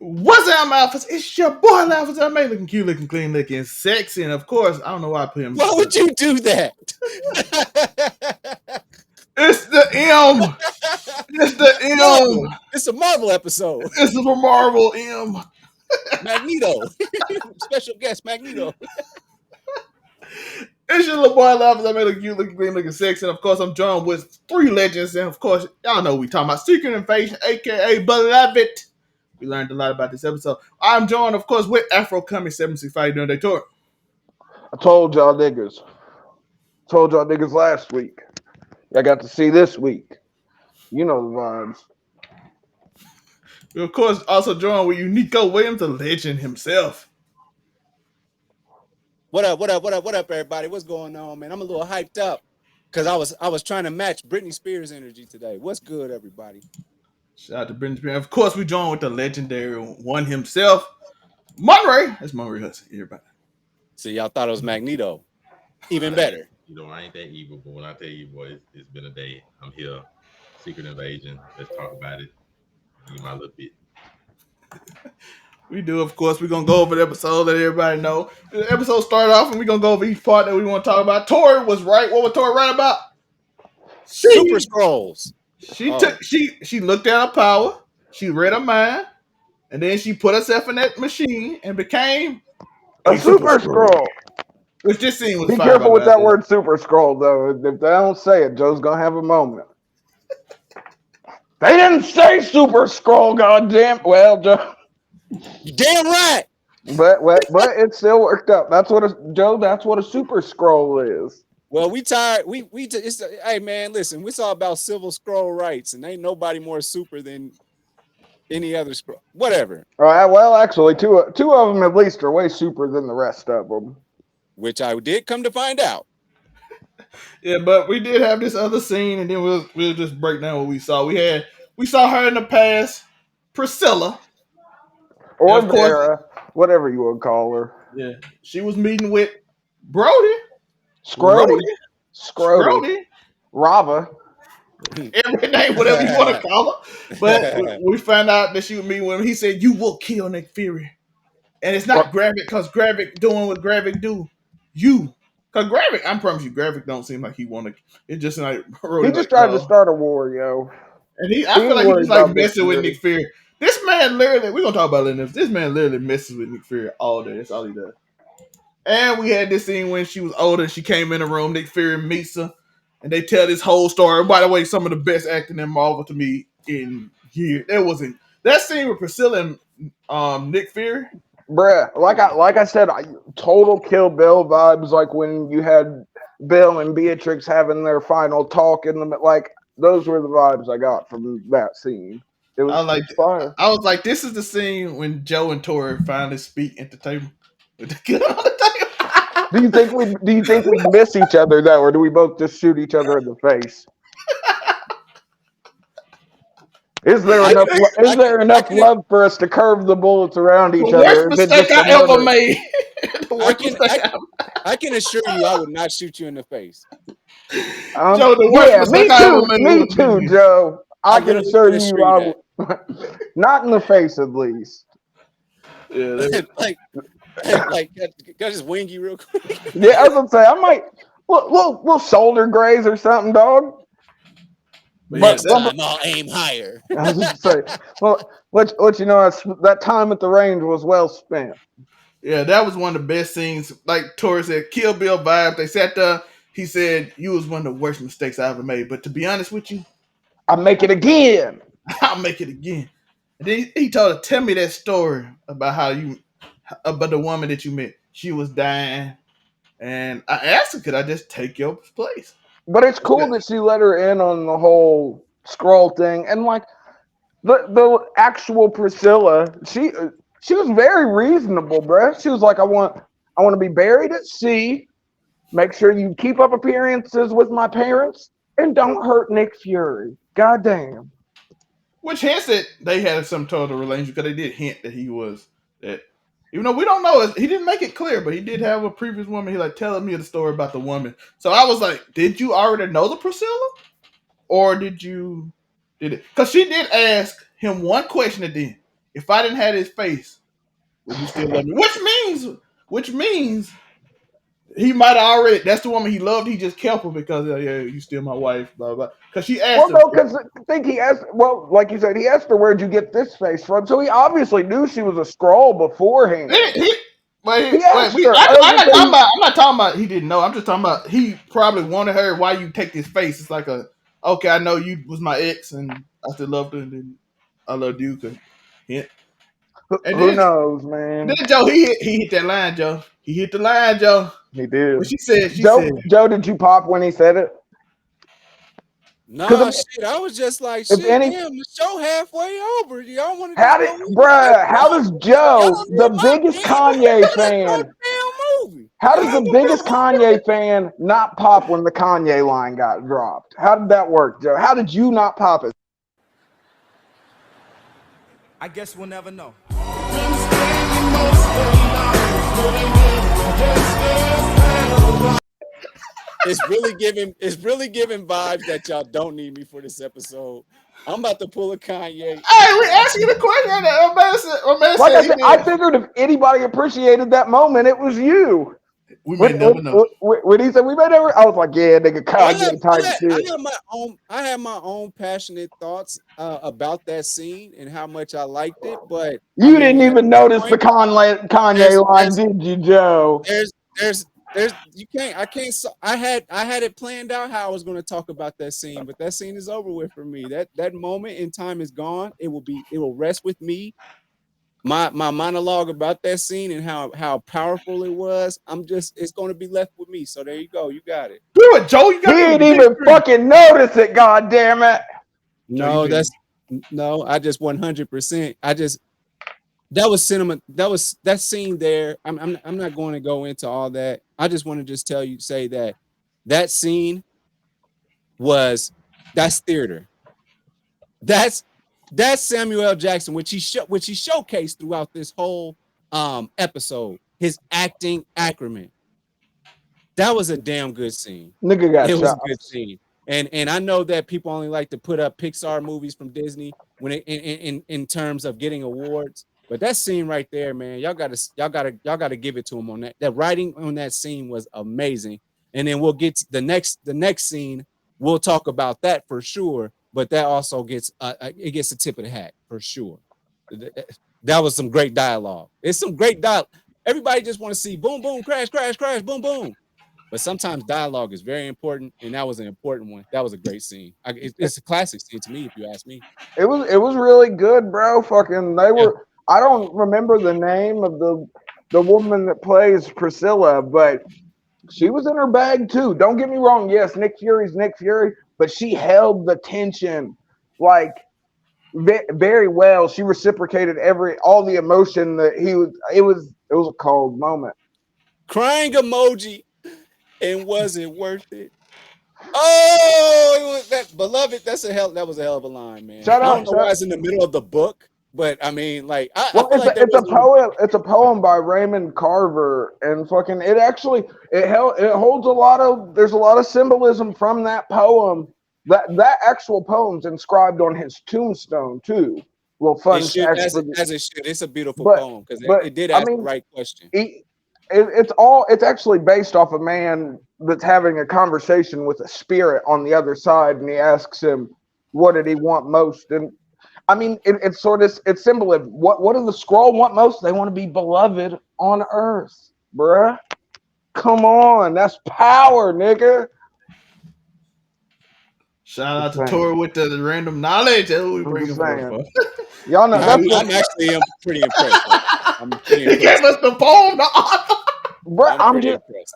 What's up, Alphas? It's your boy, Alphas. I'm looking cute, looking clean, looking sexy. And of course, I don't know why I put him. Why would you do that? It's the M. It's the M. Marvel. It's a Marvel episode. It's the Marvel M. Magneto. Special guest Magneto. It's your little boy, Alphas. I'm looking cute, looking clean, looking sexy. And of course, I'm joined with three legends. And of course, y'all know we talking about Secret Invasion, aka Beloved. We learned a lot about this episode. I'm joined, of course, with Afro Coming 765 during their tour. I told y'all niggas. Last week. I got to see this week. You know the vibes. We, of course, also joined with Uniqo Williams, the legend himself. What up, everybody? What's going on, man? I'm a little hyped up because I was trying to match Britney Spears' energy today. What's good, everybody? Shout out to Britney Spears. Of course, we joined with the legendary one himself, Monray. That's Monray Hudson, everybody. See, y'all thought it was Magneto. Even better. You know, I ain't that evil, but when I tell you, boy, it's been a day. I'm here. Secret Invasion. Let's talk about it. Give me my little bit. We do, of course. We're going to go over the episode, let everybody know. The episode started off, and we're going to go over each part that we want to talk about. Tori was right. What was Tori right about? Super Skrulls. She looked at her power. She read her mind. And then she put herself in that machine and became a Super Skrull. Which this scene was. Be careful with that word Super Skrull, though. If they don't say it, Joe's gonna have a moment. They didn't say Super Skrull, goddamn. Well, Joe. You damn right. But it still worked out. That's what a Super Skrull is. Well, we tired. Hey man, listen. It's all about civil Skrull rights, and ain't nobody more super than any other Skrull. Whatever. All right. Well, actually, two of them at least are way super than the rest of them. Which I did come to find out. Yeah, but we did have this other scene, and then we'll just break down what we saw. We saw her in the past, Priscilla, or Vera, whatever you would call her. Yeah, she was meeting with Brody, Scrody, Rava. Every name, whatever you want to call her. But we found out that she was meeting with him. He said, "You will kill Nick Fury." And it's not Gravik, because Gravik doing what Gravik do. Because Gravik, I promise you, Gravik don't seem like he want to. It's just like he just tried to start a war, yo. And I feel like he was like messing with Nick Fury. This man literally, we're gonna talk about it. This man literally messes with Nick Fury all day. That's all he does. And we had this scene when she was older. She came in the room. Nick Fury meets her, and they tell this whole story. By the way, some of the best acting in Marvel to me in years. There wasn't that scene with Priscilla and Nick Fury. Bruh, like I said, total Kill Bill vibes, like when you had Bill and Beatrix having their final talk in the like. Those were the vibes I got from that scene. It was fire. I was like, this is the scene when Joe and Tori finally speak at the table. With the gun on the table. Do you think we miss each other though, or do we both just shoot each other in the face? Is there enough love for us to curve the bullets around each other? Worst mistake I ever made. I can assure you, I would not shoot you in the face. Joe, the worst mistake I ever made. Me too, Joe. I can assure you, I would, not in the face at least. Yeah, like, can I just wing you real quick? Yeah, I was gonna say I might, little shoulder graze or something, dog. But I'll aim higher. I was just say, well, let you know that time at the range was well spent. Yeah, that was one of the best scenes. Like Tori said, Kill Bill vibe. They sat there. He said, "You was one of the worst mistakes I ever made." But to be honest with you, I'll make it again. I'll make it again. And then he told her, "Tell me that story about about the woman that you met. She was dying, and I asked her, could I just take your place?" But it's cool that she let her in on the whole Skrull thing, and like the actual Priscilla, she was very reasonable, bruh. She was like, I want to be buried at sea. Make sure you keep up appearances with my parents, and don't hurt Nick Fury. Goddamn. Which hints that they had some total relationship, because they did hint that he was that. Even though we don't know, he didn't make it clear, but he did have a previous woman. He like telling me the story about the woman. So I was like, did you already know the Priscilla? Or did it? Because she did ask him one question at the end. if I didn't have his face, would you still love me? Which means he might have already. That's the woman he loved. He just kept her because yeah, you still my wife. Blah blah. Because she asked him. Well, no, because I think he asked. Well, like you said, he asked her, "Where'd you get this face from?" So he obviously knew she was a Skrull beforehand. Wait, asked her. I'm not talking about he didn't know. I'm just talking about he probably wanted her. Why you take this face? It's like okay, I know you was my ex and I still loved her and then I loved you. Yeah. And Who then, knows, man? then Joe, he hit that line, Joe. He hit the line, Joe. He did. What she said, Joe, did you pop when he said it? Nah, shit. I was just like, shit, damn, the show halfway over. Y'all want to How does Joe, the biggest Kanye fan, how does the biggest Kanye fan not pop when the Kanye line got dropped? How did that work, Joe? How did you not pop it? I guess we'll never know. It's really giving vibes that y'all don't need me for this episode. I'm about to pull a Kanye. Hey, we asked you the question. Like I said, I figured if anybody appreciated that moment, it was you. We may never know. When he said we may never, I was like, yeah, nigga, Kanye type shit. I have my own passionate thoughts about that scene and how much I liked it, but you didn't even notice the Kanye line, did you, Joe? I had it planned out how I was going to talk about that scene, but that scene is over with for me. That moment in time is gone. It will rest with me. My monologue about that scene and how powerful it was, it's going to be left with me. So there you go. You got it. Do it, Joe. You got he didn't even fucking notice it. God damn it. No, I just 100%. That was cinema. That scene there. I'm not going to go into all that. I just want to say that scene that's theater. That's Samuel L. Jackson, which he showcased throughout this whole episode. His acting acumen. That was a damn good scene. Nigga got it shot. was a good scene. And I know that people only like to put up Pixar movies from Disney when in terms of getting awards. But that scene right there, man, y'all gotta give it to him on that. That writing on that scene was amazing. And then we'll get to the next scene. We'll talk about that for sure. But that also gets a tip of the hat for sure. That was some great dialogue. It's some great dialogue. Everybody just want to see boom, boom, crash, crash, crash, boom, boom. But sometimes dialogue is very important, and that was an important one. That was a great scene. It's a classic scene to me, if you ask me. It was really good, bro. Fucking they were. I don't remember the name of the woman that plays Priscilla, but she was in her bag too. Don't get me wrong. Yes, Nick Fury's Nick Fury, but she held the tension like very well. She reciprocated all the emotion that he was. It was a cold moment. Crying emoji, and was it worth it? Oh, it was that beloved. That was a hell of a line, man. Shout out! I don't know why it's in the middle of the book. But I mean, like, it's a poem. It's a poem by Raymond Carver, and fucking it holds a lot of. There's a lot of symbolism from that poem. That actual poem's inscribed on his tombstone too. Well, fun as it should. It's a beautiful poem because it did ask the right question. It's actually based off a man that's having a conversation with a spirit on the other side, and he asks him, "What did he want most?" And I mean, it's symbolism. What do the Skrull want most? They want to be beloved on Earth, bruh. Come on, that's power, nigga. Shout out to Tori with the random knowledge that we bring him. Y'all know I'm actually pretty impressed. He gave us the poem, the author. Bruh, I'm just impressed.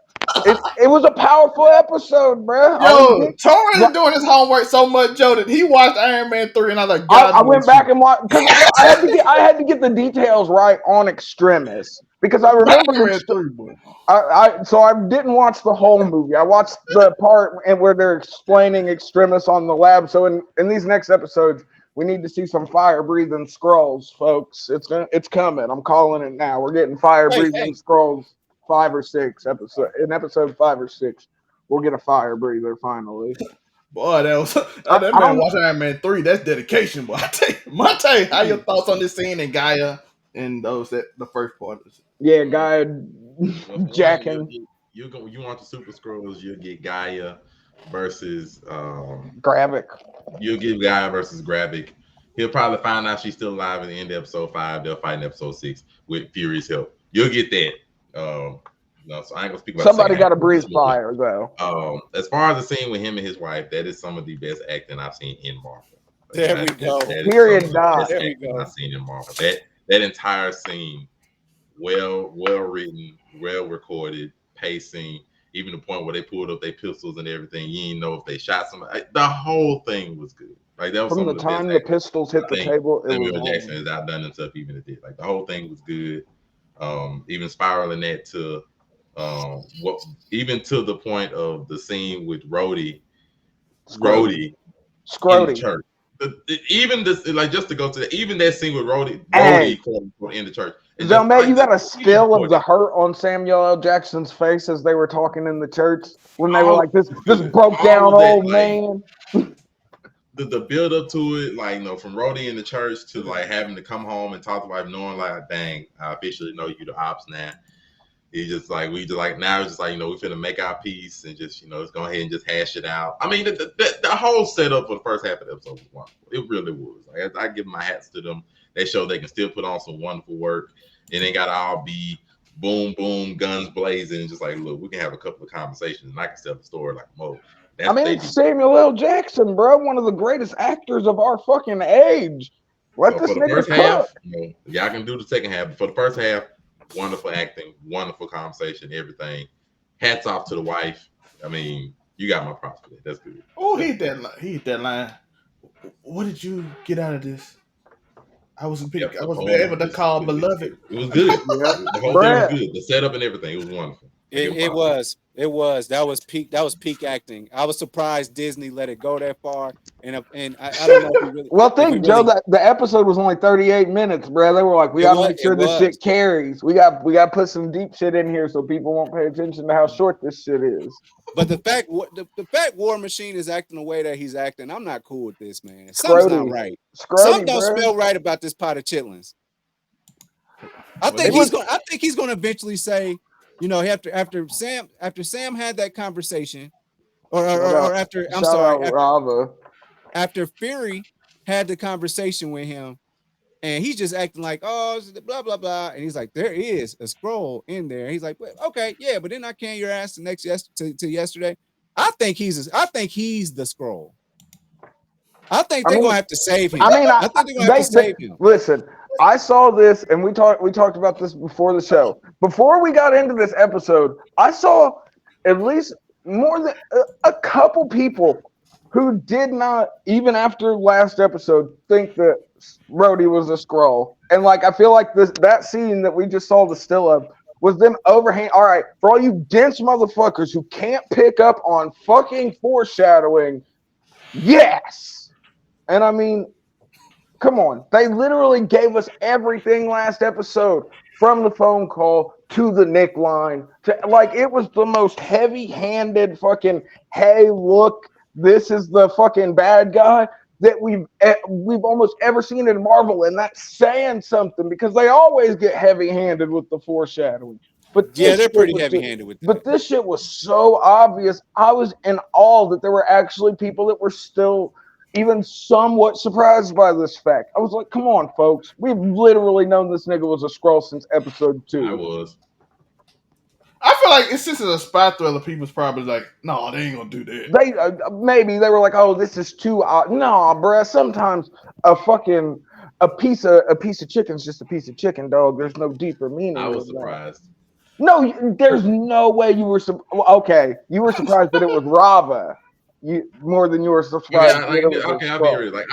It was a powerful episode, bro. Yo, Tori is doing his homework so much, Joe, that he watched Iron Man 3 and I was like, I went back and watched because I had to get the details right on Extremis because I remember so I didn't watch the whole movie. I watched the part where they're explaining Extremis on the lab. So in these next episodes, we need to see some fire-breathing Skrulls, folks. It's coming. I'm calling it now. We're getting fire-breathing Skrulls. 5 or 6 episodes. In episode 5 or 6, we'll get a fire breather finally. Boy, that was that man watching Iron Man 3. That's dedication, boy. I tell you, Monte, how your thoughts on this scene in Gaia and those that the first part? Yeah, Gaia jacking. You want the Super Skrulls, you'll get Gaia versus Gravik. You'll get Gaia versus Gravik. He'll probably find out she's still alive at the end of episode 5. They'll fight in episode 6 with Fury's help. You'll get that. No, so I ain't gonna speak about. Somebody got to breathe fire though. As far as the scene with him and his wife, that is some of the best acting I've seen in Marvel. There we go. Period. There we go. I've seen in Marvel. That entire scene, well written, well recorded, pacing. Even the point where they pulled up their pistols and everything, you didn't know if they shot somebody. The whole thing was good. Like that was from the time the pistols hit the table. Samuel Jackson is outdone himself even at it. Like the whole thing was good. Even spiraling that to even to the point of the scene with Rhodey in the church. Even this, like just to go to even that scene with Rhodey in the church. Yo, man, you got a still of the hurt on Samuel L. Jackson's face as they were talking in the church when they were like, "This broke down old man." The build up to it, like from Rhodey in the church to like having to come home and talk to wife, knowing like, dang, I officially know you the ops now. It's just like now it's just like we finna make our peace and just let's go ahead and just hash it out. I mean the whole setup for the first half of the episode was wonderful. It really was. Like I give my hats to them. They show they can still put on some wonderful work. It ain't gotta all be boom boom guns blazing and just like look, we can have a couple of conversations and I can tell the story like more. It's Samuel L. Jackson, bro, one of the greatest actors of our fucking age. Let this nigga half, y'all can do the second half, but for the first half, wonderful acting, wonderful conversation, everything. Hats off to the wife. I mean, you got my props for that. That's good. Oh, he hit that line. What did you get out of this? I was able to call beloved. It was good. The whole thing was good. The setup and everything. It was wonderful. It was. That was peak acting. I was surprised Disney let it go that far. And I don't know if you really. Well, Joe, that the episode was only 38 minutes, bro. They were like, we gotta make sure this shit carries. We got to put some deep shit in here so people won't pay attention to how short this shit is. But the fact War Machine is acting the way that he's acting, I'm not cool with this, man. Something's not right. Something don't smell right about this pot of chitlins. I think he's gonna eventually say, after Sam had that conversation, or after after Fury had the conversation with him, and he's just acting like, oh, blah blah blah, and he's like, there is a Skrull in there. He's like, well, okay, yeah, but then I can your ass to yesterday. I think he's the Skrull. I think they're gonna have to save him. I think they're gonna have to save him. Listen, I saw this, and we talked about this before the show. Before we got into this episode, I saw at least more than a couple people who did not, even after last episode, think that Rhodey was a Skrull. And like, I feel like that scene that we just saw the still of was them overhand. All right, for all you dense motherfuckers who can't pick up on fucking foreshadowing, yes. And I mean, come on. They literally gave us everything last episode, from the phone call to the Nick line. It was the most heavy-handed fucking, hey, look, this is the fucking bad guy that we've almost ever seen in Marvel, and that's saying something because they always get heavy-handed with the foreshadowing. But yeah, they're pretty heavy-handed with that. But this shit was so obvious. I was in awe that there were actually people that were still even somewhat surprised by this fact. I was like, come on, folks. We've literally known this nigga was a Skrull since episode 2. I was. I feel like since it's a spy thriller, people's probably like, no, they ain't gonna do that. Maybe they were like, oh, this is too odd. No, bruh. Sometimes a piece of chicken's just a piece of chicken, dog. There's no deeper meaning. I was surprised. No, there's no way you were okay. You were surprised that it was Rava. More than you were surprised. I'll be real.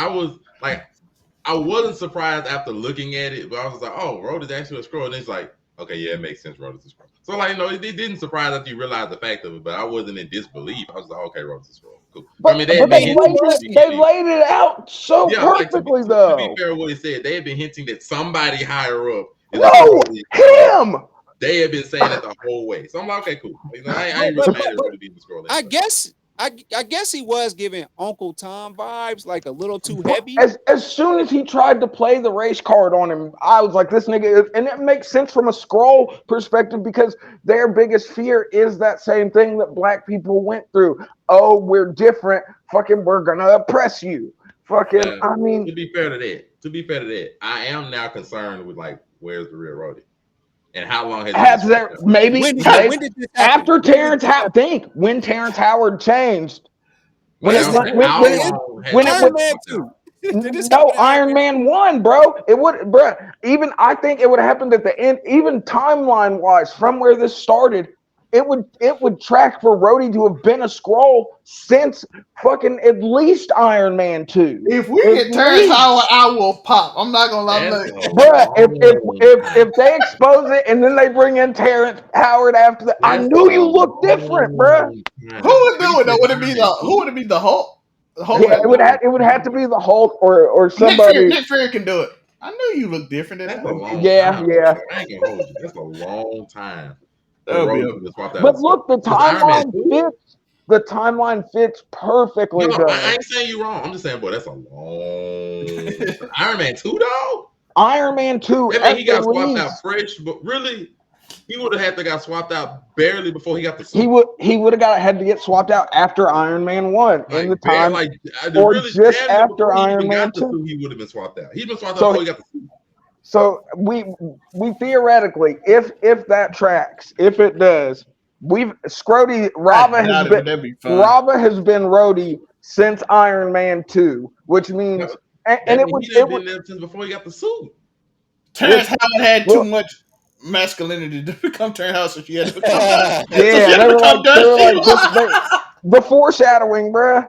I wasn't surprised after looking at it, but I was like, oh, Rhoda's actually a Skrull. And it's like, okay, yeah, it makes sense. Rhoda's a Skrull. So it didn't surprise after you realized the fact of it, but I wasn't in disbelief. I was like, okay, Rhoda's a Skrull. Cool. But, they laid it out so perfectly, though. To be fair, what he said, they had been hinting that somebody higher up. Him. They had been saying it the whole way. So I'm like, okay, cool. I ain't really mad at Rhoda being the Skrull. I guess I guess he was giving Uncle Tom vibes, like a little too heavy. As soon as he tried to play the race card on him, I was like, this nigga, and it makes sense from a Skrull perspective because their biggest fear is that same thing that black people went through. Oh, we're different. Fucking, we're gonna oppress you. Fucking, I mean, to be fair to that, I am now concerned with like, where's the real Rhodey? And how long has there maybe when did this happen? after Terrence Howard? Think when Terrence Howard changed. When Iron Man 2. No, Iron Man 1, bro. It would, bro. Even I think it would have happened at the end. Even timeline wise, from where this started, it would track for Rhodey to have been a Skrull since fucking at least Iron Man 2. If we get Terrence Howard, I will pop. I'm not gonna lie, bro. If they expose it and then they bring in Terrence Howard after that, I knew you look different, bro. Who would do it? Would it be the Hulk? Yeah, it would have to be the Hulk or somebody. Nick Fury can do it. I knew you look different. Yeah. I ain't gonna hold you. That's a long time. But look, the timeline fits. The timeline fits perfectly. No, I ain't saying you wrong. I'm just saying, boy, that's a long. Iron Man 2, dog. Iron Man 2. Maybe he got swapped out fresh, but really, he would have had to got swapped out barely before he got the suit. He would have had to get swapped out after Iron Man 1 in the time, or really just after Iron Man 2. He would have been swapped out. He'd been swapped out before he got the suit. So we theoretically, if that tracks, if it does, Rava has been Rhodey since Iron Man 2, which means and it was been there since before he got the suit. Terrence Howard had too much masculinity to become Terrence Howard, so she had to become the foreshadowing, bro.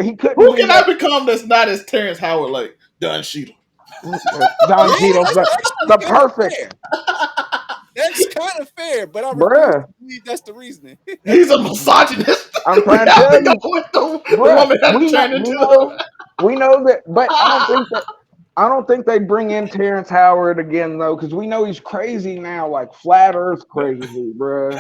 He couldn't. Who can I become that's not as Terrence Howard, like Don Cheadle? Don Cheadle's the perfect. That's kind of fair, but I believe that's the reasoning. He's a misogynist. I'm trying to tell you. We know that, but I don't think they bring in Terrence Howard again though, because we know he's crazy now, like flat Earth crazy, bro.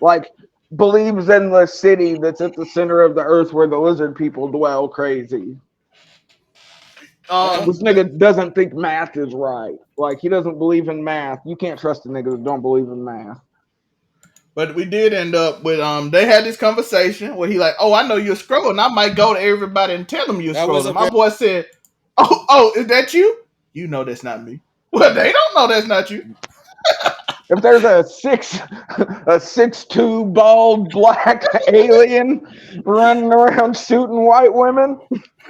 Like believes in the city that's at the center of the Earth where the lizard people dwell, crazy. This nigga doesn't think math is right. Like he doesn't believe in math. You can't trust a nigga that don't believe in math. But we did end up with they had this conversation where he like, oh, I know you're a Skrull, and I might go to everybody and tell them you're a Skrull. And my boy said, oh, is that you? You know that's not me. Well, they don't know that's not you. If there's a 6'2" bald black alien running around shooting white women.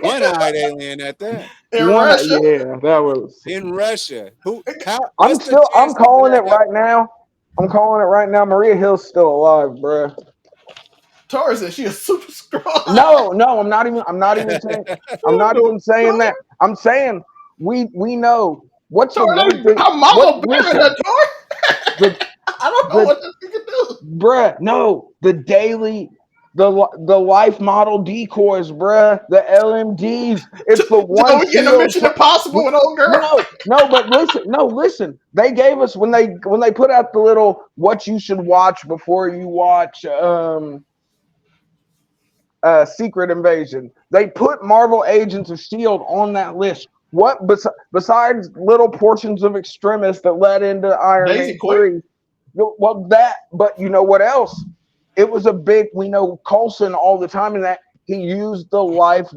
One-eyed alien at that. In Russia? Yeah, that was in Russia. I'm calling it right now. I'm calling it right now. Maria Hill's still alive, bro. Tora said she a super Skrull. No, I'm not even saying that. I'm saying we know what's the one thing. I don't know what this can do. Bruh, no, the life model decoys, bruh, the LMDs. It's the one. We get a Mission Impossible with old girl. But listen. They gave us when they put out the little what you should watch before you watch Secret Invasion. They put Marvel Agents of S.H.I.E.L.D. on that list. What besides little portions of Extremis that led into Iron Man 3? Well, but you know what else? It was a big. We know Coulson all the time in that he used the life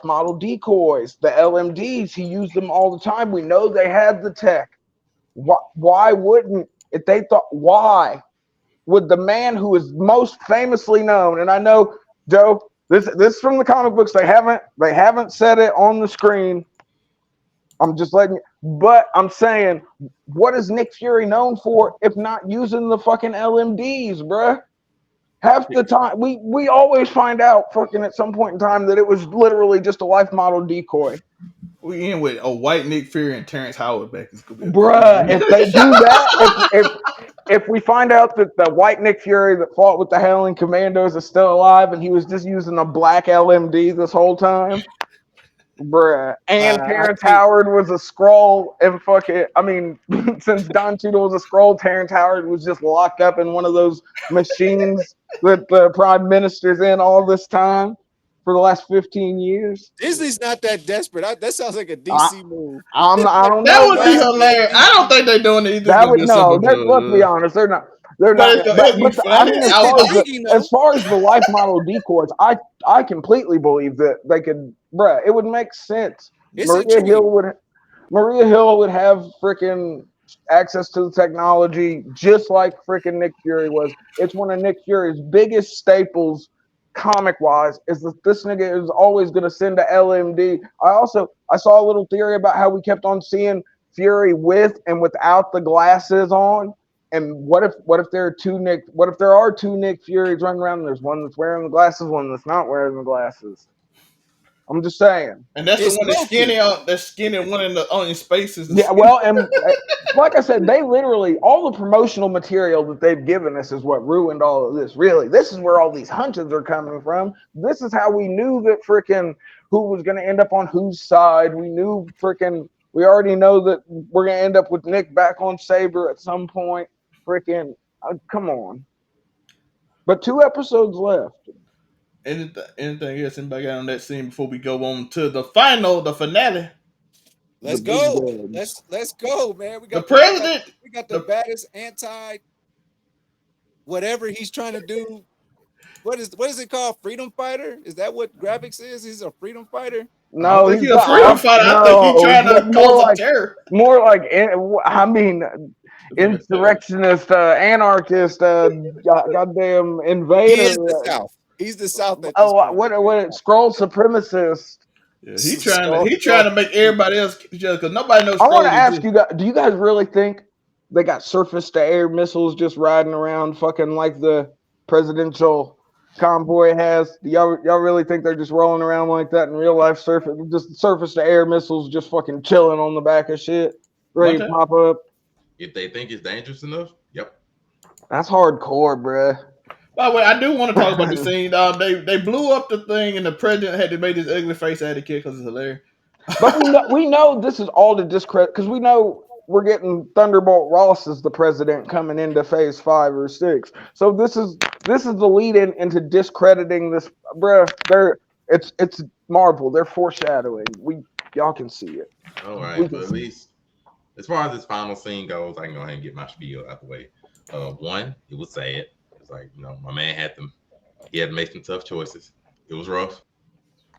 model decoys, the LMDs. He used them all the time. We know they had the tech. Why wouldn't if they thought? Why would the man who is most famously known? And I know, Joe, this is from the comic books. They haven't said it on the screen. I'm just letting you, but I'm saying, what is Nick Fury known for if not using the fucking LMDs, bruh? Half the time, we always find out fucking at some point in time that it was literally just a life model decoy. We in with a white Nick Fury and Terrence Howard back. Bruh, if they do that, if we find out that the white Nick Fury that fought with the Howling Commandos is still alive and he was just using a black LMD this whole time. Bruh. And I Terrence think Howard was a Skrull, and fucking, I mean, since Don Cheadle was a Skrull, Terrence Howard was just locked up in one of those machines that the Prime Minister's in all this time for the last 15 years. Disney's not that desperate. That sounds like a I, DC move. I don't That know, would be man. hilarious. I don't think they're doing it. It's just That gonna would be a simple no. Let's be joke. honest. They're not. They're But not. it'll be I funny. mean, It's intriguing though. as far as the life model decoys, I completely believe that they could. Bruh, it would make sense. It's intriguing. Maria Hill would have freaking access to the technology just like freaking Nick Fury was. It's one of Nick Fury's biggest staples, comic wise, is that this nigga is always going to send a LMD. I saw a little theory about how we kept on seeing Fury with and without the glasses on. And what if there are two Nick Furies running around and there's one that's wearing the glasses, one that's not wearing the glasses? I'm just saying. And that's the It's one that's Loki. skinny on that skinny one in the on space is the Yeah, skinny. well, and like I said, they literally all the promotional material that they've given us is what ruined all of this. Really, this is where all these hunches are coming from. This is how we knew that freaking who was going to end up on whose side. We already know that we're going to end up with Nick back on Saber at some point. Freaking, come on. But 2 episodes left. Anything else anybody got on that scene before we go on to the finale? Let's The big go. dogs. Let's go, man. The president. We got the baddest anti whatever he's trying to do. What is it called? Freedom fighter? Is that what graphics is? He's a freedom fighter. I don't No, think he's he's a freedom fighter. I think he's trying to cause a terror. more like I mean, insurrectionist, anarchist, goddamn invader. He is the South. He's the South. At this Oh, point. what Skrull supremacist? Yeah, he trying to make everybody else judge because nobody knows. I want to Skrulls ask exist. you guys: do you guys really think they got surface-to-air missiles just riding around, fucking like the presidential convoy has? Do y'all really think they're just rolling around like that in real life? Surface-to-air missiles just fucking chilling on the back of shit, ready to pop up. If they think it's dangerous enough, yep. That's hardcore, bruh. By the way, I do want to talk about the scene. They blew up the thing, and the president had to make this ugly face. I had to kill because it's hilarious. But we know this is all to discredit because we know we're getting Thunderbolt Ross as the president coming into Phase 5 or 6. So this is the lead in into discrediting this, bruh. It's Marvel. They're foreshadowing. Y'all can see it. All right, but at least as far as this final scene goes, I can go ahead and get my spiel out the way. One, it was sad. It's like, my man had to make some tough choices. It was rough.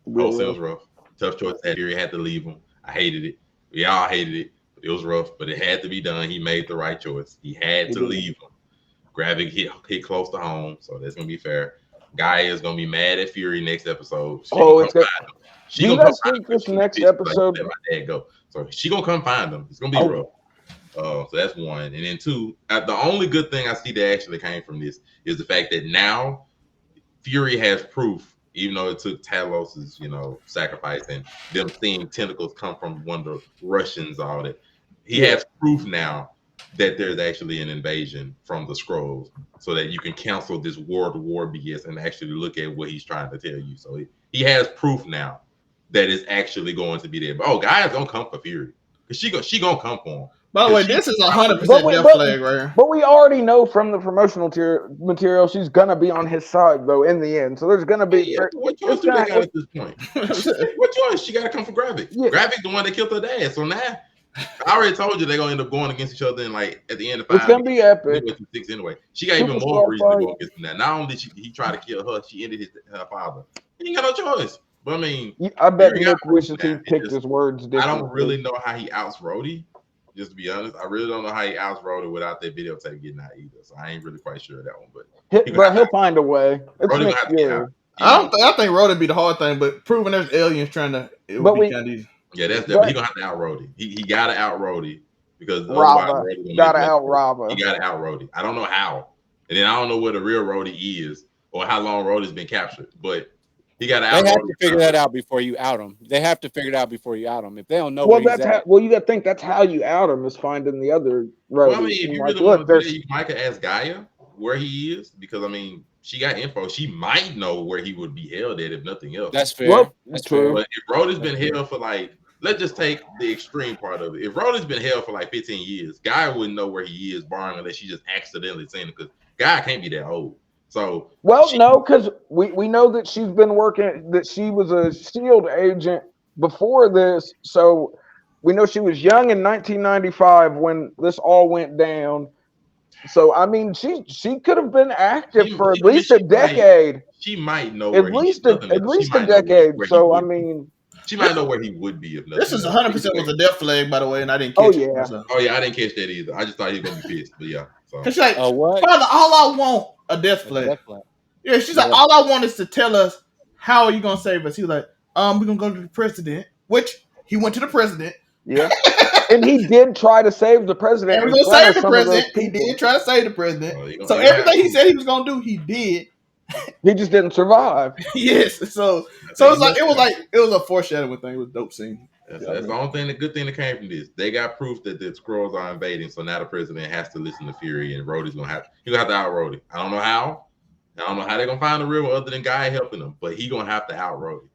It was rough. Tough choice. Fury had to leave him. I hated it. We all hated it. But it was rough, but it had to be done. He made the right choice. He had to leave him. Gravik hit close to home, so that's gonna be fair. Gaia is gonna be mad at Fury next episode. It's good. She gonna come find him. This next episode? Let my dad go. So she gonna come find him. It's gonna be rough. So that's one. And then two, the only good thing I see that actually came from this is the fact that now Fury has proof, even though it took Talos's, sacrifice and them seeing tentacles come from one of the Russians, all that. He has proof now that there's actually an invasion from the Skrulls, so that you can cancel this war BS and actually look at what he's trying to tell you. So he has proof now that it's actually going to be there. But Gaia's gonna come for Fury because she gonna come for him. By the way, this is 100% death flag right here. But we already know from the promotional material she's gonna be on his side though in the end. So there's gonna be what choice do they got at this point? What choice? She gotta come for Gravik. Yeah. Gravik's the one that killed her dad. So now I already told you they're gonna end up going against each other in at the end of 5. It's gonna be epic. 6 anyway. She got even more reason to go against him now. Not only did he try to kill her, she ended her father. He ain't got no choice. But I mean, I bet Nick wishes he picked his words differently. I don't really know how he outs Rhodey. Just to be honest, I really don't know how he outs Rhodey without that videotape getting out either. So I ain't really quite sure of that one. But he'll find a way. Rhodey have to get out. I think Rhodey be the hard thing, but proving there's aliens trying to it would be kind of easy. Yeah, that's that. But he gonna have to out Rhodey. He gotta out Rhodey because Rava gotta out Rava. He gotta out Rhodey. I don't know how, and then I don't know where the real Rhodey is or how long Rhodey's been captured, but he got to out. They have to figure that out before you out him. They have to figure it out before you out him. If they don't know, you got to think that's how you out him is finding the other Rhodey. Well, I mean, if you really want to do that, you might ask Gaia where he is because I mean, she got info. She might know where he would be held at if nothing else. That's fair. Well, That's true. fair. But if Rhodey's been held for like, let's just take the extreme part of it. If Rhodey's been held for like 15 years, Guy wouldn't know where he is, barring unless she just accidentally seen it, because Guy can't be that old. So no, because we know that she's been working, that she was a SHIELD agent before this. So we know she was young in 1995 when this all went down. So I mean, she could have been active for at least a decade. She might know at least a decade. So I mean, she might know where he would be if nothing. This is 100% was a death flag, by the way, and I didn't catch it. Oh yeah, I didn't catch that either. I just thought he was gonna be pissed, but yeah. So. Cause she's like, what? Father, all I want a death flag. Yeah, she's like, all I want is to tell us how are you gonna save us. He was like, we're gonna go to the president, which he went to the president. Yeah. And he did try to save the president. And he was gonna save the president. He did try to save the president. So everything he said he was gonna do, he did. He just didn't survive. Yes. So it's like it was a foreshadowing thing. It was a dope scene. That's the only thing, the good thing that came from this. They got proof that the Skrulls are invading, so now the president has to listen to Fury, and Rhodey's gonna have to out Rhodey. I don't know how. I don't know how they're gonna find the real one other than Guy helping them, but he gonna have to out Rhodey.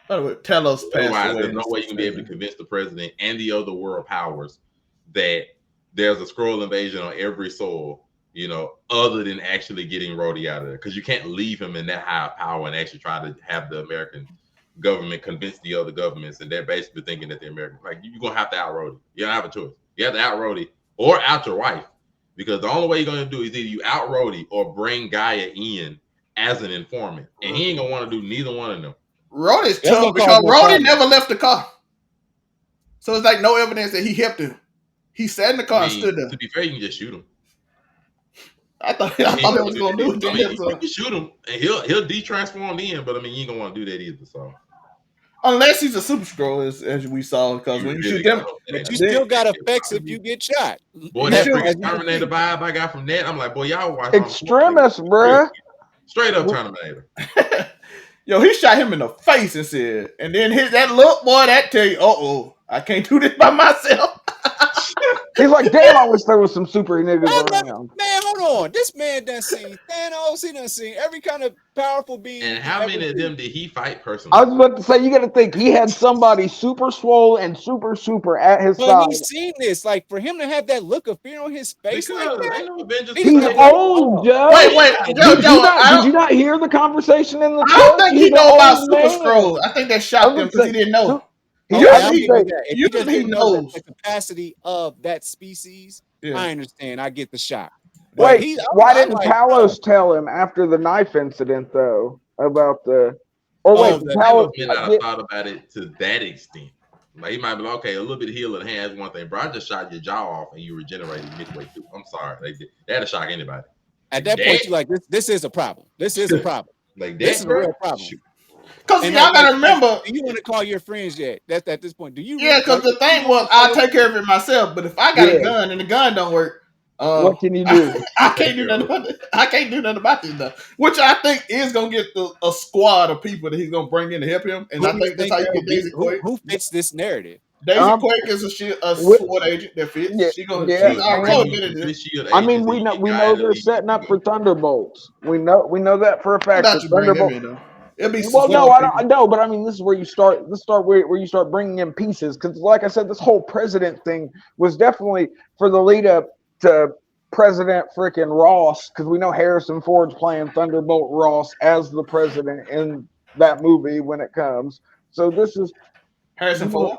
By the way, Talos passed away. There's no way you can be able to convince the president and the other world powers that there's a Skrull invasion on every soul, other than actually getting Rhodey out of there. Because you can't leave him in that high power and actually try to have the American government convince the other governments, and they're basically thinking that the American, like, you're gonna have to out Rhodey. You don't have a choice. You have to out Rhodey or out your wife, because the only way you're gonna do is either you out Rhodey or bring Gaia in as an informant, and he ain't gonna want to do neither one of them. Rhodey's tough because Rhodey never left the car, so it's like no evidence that he helped him. He sat in the car and stood there. To be fair, you can just shoot him. I thought that was gonna do it. You can shoot him and he'll de-transform in, but I mean, you ain't gonna want to do that either. So unless he's a super Skrull, as we saw, because when you shoot them, but you still got effects if you get shot. Boy, that Terminator vibe I got from that, I'm like, boy, y'all watch Extremis, bruh. Straight up Terminator. Yo, he shot him in the face and said, and then that look, boy, that tell you, I can't do this by myself. He's like, damn, I wish there was some super niggas around. Man, hold on. This man done seen Thanos. He done seen every kind of powerful being. And how many of them did he fight personally? I was about to say, you got to think he had somebody super swole and super at his side. He's seen this. Like, for him to have that look of fear on his face, he's old, Joe. Wait, Joe, did you not hear the conversation in the? I don't think he know about Super Skrull. I think that shocked him because he didn't know. He knows the capacity of that species. Yeah. I understand. I get the shock. Wait, why didn't Talos tell him after the knife incident, though, about the? Or wait, Talos may not have thought about it to that extent. Like, he might be like, okay, a little bit of heal in the hand is one thing, bro. I just shot your jaw off and you regenerated midway through. I'm sorry, that'll shock anybody. At that point, you're like, this is a problem. This is a problem. Like this is a real problem. Because y'all gotta remember, do you want to call your friends yet? That's at this point. Do you? Yeah, because the thing was, I'll take care of it myself. But if I got a gun and the gun don't work, what can you do? I can't do nothing about it. I can't do nothing about this stuff. Which I think is gonna get a squad of people that he's gonna bring in to help him. And I think that's how you get Daisy Quake. Who fits this narrative? Daisy Quake is a SWORD agent that fits. Yeah, she's I mean, we know they're setting up for Thunderbolts. We know that for a fact. Thunderbolts. No, I don't know, but I mean, this is where you start. Where you start bringing in pieces, because, like I said, this whole president thing was definitely for the lead up to President freaking Ross, because we know Harrison Ford's playing Thunderbolt Ross as the president in that movie when it comes. So this is Harrison Ford.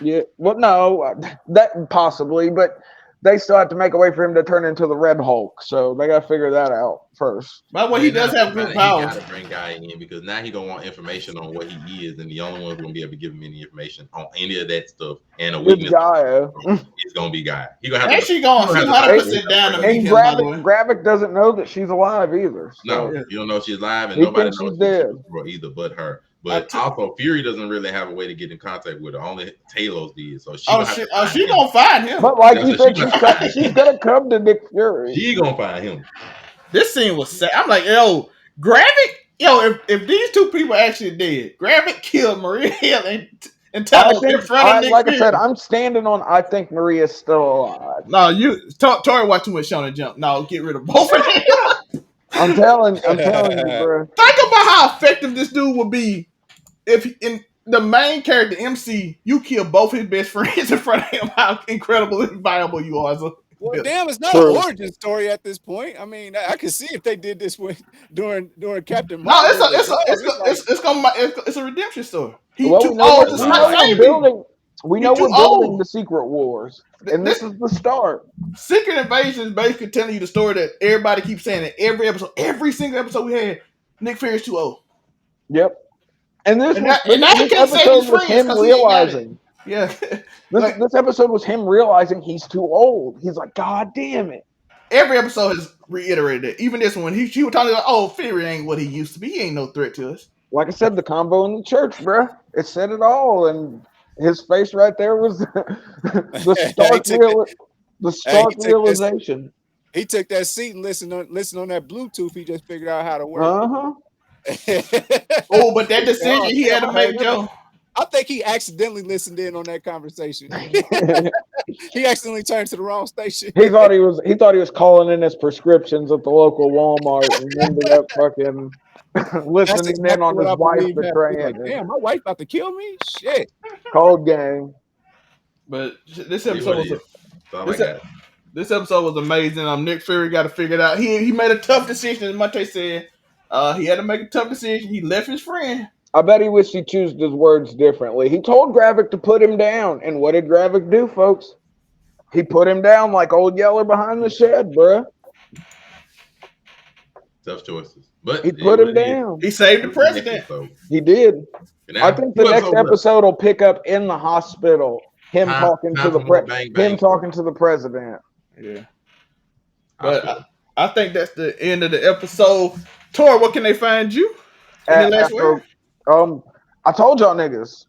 Yeah, well, no, that possibly, but they still have to make a way for him to turn into the Red Hulk, so they got to figure that out first. By the way, he does have good powers. He got to bring Guy in, because now he gonna want information on what he is, and the only one who's gonna be able to give him any information on any of that stuff and a weakness is gonna be Guy. He gonna have. And she gonna 100% down to meet him. Gravik doesn't know that she's alive either. So. No, you don't know she's alive, and nobody knows she's dead either, but her. But also, Fury doesn't really have a way to get in contact with her. Only Talos did. So she gonna find him. But like you said, she's gonna come to Nick Fury. She gonna find him. This scene was sad. I'm like, yo, Gravik. If these two people actually dead, Gravik killed Maria Hill and Talos in front of Nick Like Fury. I said, I'm standing on. I think Maria's still alive. No, Tori watch too much Shonen Jump. No, get rid of both of them. I'm telling you, bro. Think about how effective this dude would be if in the main character MC, you kill both his best friends in front of him. How incredible and viable you are. Well, damn, it's not True. an origin story at this point. I mean, I can see if they did this during Captain No, Marvel. it's a redemption story. He Well, too we know old to save people. We He know too we're building old. the Secret Wars, and this is the start. Secret Invasion is basically telling you the story that everybody keeps saying in every episode. Every single episode we had, Nick Fury is too old. Yep. And this now he can't save his episode was friends him because he ain't got it. realizing. Yeah. This episode was him realizing he's too old. He's like, God damn it. Every episode has reiterated that. Even this one, he was talking about, oh, Fury ain't what he used to be. He ain't no threat to us. Like I said, the combo in the church, bro. It said it all. And his face right there was the stark realization. He took that seat and listened on that Bluetooth. He just figured out how to work. Uh-huh. Oh, but that decision he had to make, Joe. I think he accidentally listened in on that conversation. He accidentally turned to the wrong station. He thought he was calling in his prescriptions at the local Walmart and ended up fucking listening in on his wife betraying. Like, damn, my wife about to kill me? Shit. Cold game. But this episode this episode was amazing. Nick Fury got to figure it out. He made a tough decision, as Monte said. He had to make a tough decision. He left his friend. I bet he wished he chose his words differently. He told Gravik to put him down. And what did Gravik do, folks? He put him down like old Yeller behind the shed, bruh. Tough choices. But he put him down. He saved the president. He did. I think the next episode will pick up in the hospital. Him talking to the president. Yeah. But I think that's the end of the episode. Tor, what can they find you? Any last word? I told y'all niggas.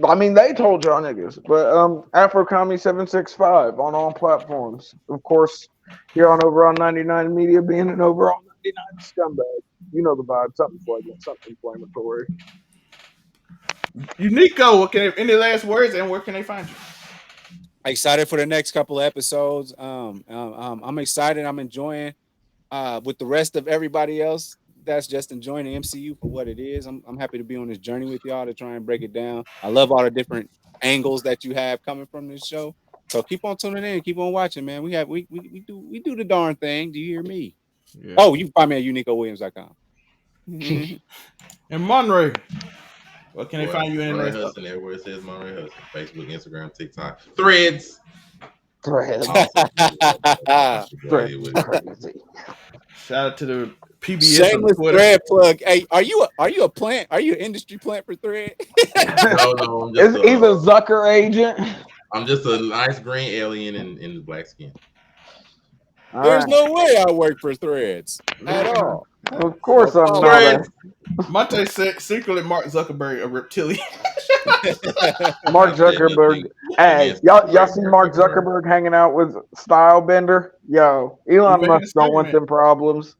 I mean, they told y'all niggas. But AfroComedy765 on all platforms. Of course, here on Overall 99 Media, being an Overall 99 scumbag. You know the vibe. Something flagrant, something inflammatory. Uniqo, any last words, and where can they find you? Excited for the next couple of episodes. I'm excited. I'm enjoying with the rest of everybody else that's just enjoying the MCU for what it is. I'm happy to be on this journey with y'all to try and break it down. I love all the different angles that you have coming from this show. So keep on tuning in, keep on watching, man. We do the darn thing. Do you hear me? Yeah. Oh, you can find me at uniqowilliams.com. And Monray, what can they find you in? Monray Hudson, everywhere it says Monray Hudson. Facebook, Instagram, TikTok, Threads. Shout out to the PBS. Shameless thread plug. Hey, are you a plant? Are you an industry plant for Thread? No, he's a Zucker agent. I'm just a nice green alien in black skin. There's no way I work for Threads at all. Of course I'm not. Monte said secretly Mark Zuckerberg a reptilian. Mark Zuckerberg. Hey, y'all see Mark Zuckerberg hanging out with Stylebender? Yo, Elon Musk don't want them problems.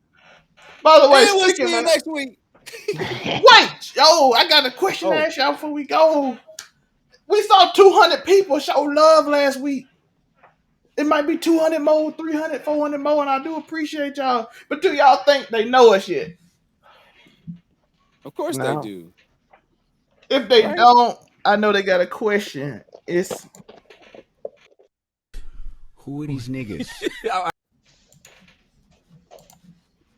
By the way, we'll see you next week. Wait, yo, I got a question to ask y'all before we go. We saw 200 people show love last week. It might be 200 more, 300, 400 more, and I do appreciate y'all. But do y'all think they know us yet? Of course they do. If they don't, I know they got a question. It's who are these niggas?